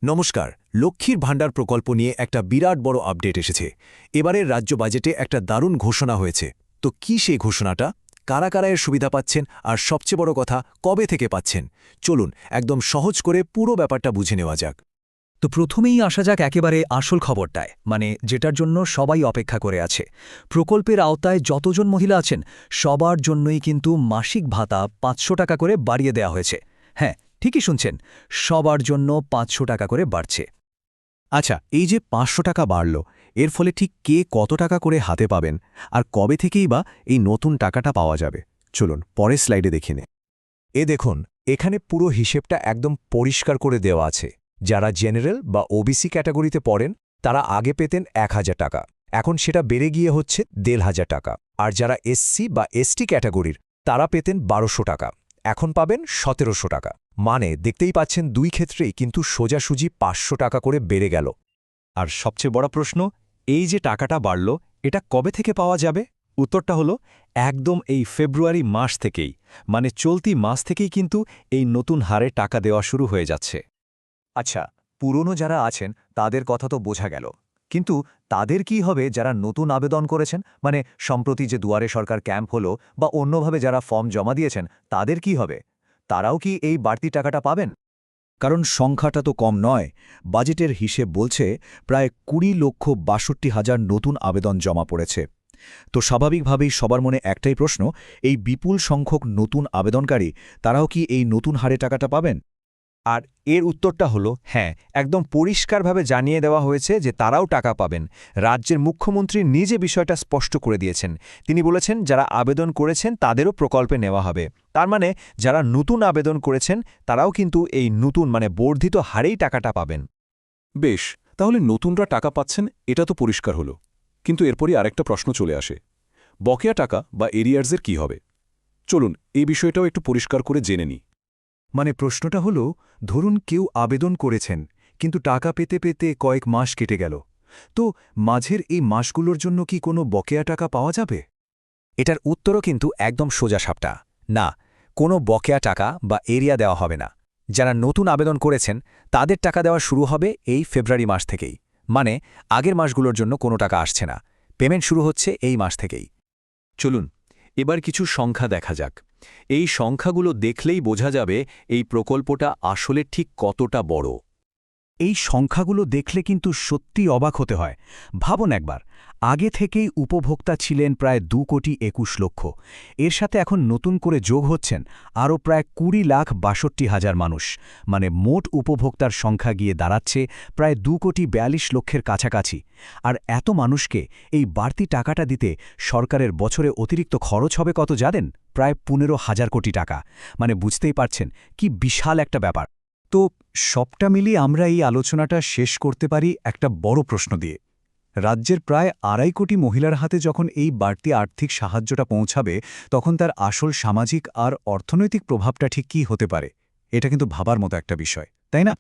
নমস্কার। লক্ষ্মীর ভাণ্ডার প্রকল্প নিয়ে একটা বিরাট বড় আপডেট এসেছে। এবারের রাজ্য বাজেটে একটা দারুণ ঘোষণা হয়েছে। তো কি সেই ঘোষণাটা? কারা কারা এর সুবিধা পাচ্ছেন, আর সবচেয়ে বড় কথা, কবে থেকে পাচ্ছেন? চলুন একদম সহজ করে পুরো ব্যাপারটা বুঝে নেওয়া যাক। তো প্রথমেই আসা যাক একেবারে আসল খবরটায়, মানে যেটার জন্য সবাই অপেক্ষা করে আছে। প্রকল্পের আওতায় যতজন মহিলা আছেন সবার জন্যই কিন্তু মাসিক ভাতা ৫০০ টাকা করে বাড়িয়ে দেওয়া হয়েছে। হ্যাঁ, ঠিকই শুনছেন, সবার জন্য ৫০০ টাকা করে বাড়ছে। আচ্ছা, এই যে ৫০০ টাকা বাড়ল, এর ফলে ঠিক কে কত টাকা করে হাতে পাবেন, আর কবে থেকেই বা এই নতুন টাকাটা পাওয়া যাবে? চলুন পরের স্লাইডে দেখে নে। দেখুন, এখানে পুরো হিসেবটা একদম পরিষ্কার করে দেওয়া আছে। যারা জেনারেল বা ওবিসি ক্যাটাগরিতে পড়েন তারা আগে পেতেন ১,০০০ টাকা, এখন সেটা বেড়ে গিয়ে হচ্ছে ১,৫০০ টাকা। আর যারা এসসি বা এসটি ক্যাটাগরির তারা পেতেন ১২০০ টাকা, এখন পাবেন ১৭০০ টাকা। মানে দেখতেই পাচ্ছেন, দুই ক্ষেত্রেই কিন্তু সোজাসুজি ৫০০ টাকা করে বেড়ে গেল। আর সবচেয়ে বড় প্রশ্ন, এই যে টাকাটা বাড়ল, এটা কবে থেকে পাওয়া যাবে? উত্তরটা হলো একদম এই ফেব্রুয়ারি মাস থেকেই, মানে চলতি মাস থেকেই কিন্তু এই নতুন হারে টাকা দেওয়া শুরু হয়ে যাচ্ছে। আচ্ছা, পুরনো যারা আছেন তাদের কথা তো বোঝা গেল, কিন্তু তাদের কি হবে যারা নতুন আবেদন করেছেন? মানে সম্প্রতি যে দুয়ারে সরকার ক্যাম্প হলো বা অন্যভাবে যারা ফর্ম জমা দিয়েছেন, তাদের কি হবে? তারাও কি এই বাড়তি টাকাটা পাবেন? কারণ সংখ্যাটা তো কম নয়। বাজেটের হিসেব বলছে প্রায় ২০,৬২,০০০ নতুন আবেদন জমা পড়েছে। তো স্বাভাবিকভাবেই সবার মনে একটাই প্রশ্ন, এই বিপুল সংখ্যক নতুন আবেদনকারী তারাও কি এই নতুন হারে টাকাটা পাবেন? আর এর উত্তরটা হলো হ্যাঁ, একদম পরিষ্কারভাবে জানিয়ে দেওয়া হয়েছে যে তারাও টাকা পাবেন। রাজ্যের মুখ্যমন্ত্রী নিজে বিষয়টা স্পষ্ট করে দিয়েছেন। তিনি বলেছেন যারা আবেদন করেছেন তাদেরও প্রকল্পে নেওয়া হবে। তার মানে যারা নতুন আবেদন করেছেন তারাও কিন্তু এই নতুন মানে বর্ধিত হারেই টাকাটা পাবেন। বেশ, তাহলে নতুনরা টাকা পাচ্ছেন, এটা তো পরিষ্কার হলো। কিন্তু এরপরই আরেকটা প্রশ্ন চলে আসে, বকেয়া টাকা বা এরিয়ার্সের কি হবে? চলুন এই বিষয়টাও একটু পরিষ্কার করে জেনে নিই। মানে প্রশ্নটা হলো, ধরুন কেউ আবেদন করেছেন কিন্তু টাকা পেতে পেতে কয়েক মাস কেটে গেল, তো মাঝের এই মাসগুলোর জন্য কি কোনো বকেয়া টাকা পাওয়া যাবে? এটার উত্তরও কিন্তু একদম সোজাসাপটা না। কোনো বকেয়া টাকা বা এরিয়া দেওয়া হবে না। যারা নতুন আবেদন করেছেন তাদের টাকা দেওয়া শুরু হবে এই ফেব্রুয়ারি মাস থেকেই। মানে আগের মাসগুলোর জন্য কোনো টাকা আসছে না, পেমেন্ট শুরু হচ্ছে এই মাস থেকেই। চলুন এবার কিছু সংখ্যা দেখা যাক। এই সংখ্যাগুলো দেখলেই বোঝা যাবে এই প্রকল্পটা আসলে ঠিক কতটা বড়। এই সংখ্যাগুলো দেখলে কিন্তু সত্যি অবাক হতে হয়। ভাবুন একবার, আগে থেকেই উপভোক্তা ছিলেন প্রায় ২,২১,০০,০০০। এর সাথে এখন নতুন করে যোগ হচ্ছেন আরও প্রায় ২০,৬২,০০০ মানুষ। মানে মোট উপভোক্তার সংখ্যা গিয়ে দাঁড়াচ্ছে প্রায় ২,৪২,০০,০০০-এর কাছাকাছি। আর এত মানুষকে এই বাড়তি টাকাটা দিতে সরকারের বছরে অতিরিক্ত খরচ হবে কত জানেন? প্রায় ১৫,০০০ কোটি টাকা। মানে বুঝতেই পারছেন কি বিশাল একটা ব্যাপার। তো সবটা মিলিয়ে আমরা এই আলোচনাটা শেষ করতে পারি একটা বড় প্রশ্ন দিয়ে। রাজ্যের প্রায় ২.৫ কোটি মহিলার হাতে যখন এই বাড়তি আর্থিক সাহায্যটা পৌঁছাবে, তখন তার আসল সামাজিক আর অর্থনৈতিক প্রভাবটা ঠিক কী হতে পারে? এটা কিন্তু ভাবার মতো একটা বিষয়, তাই না?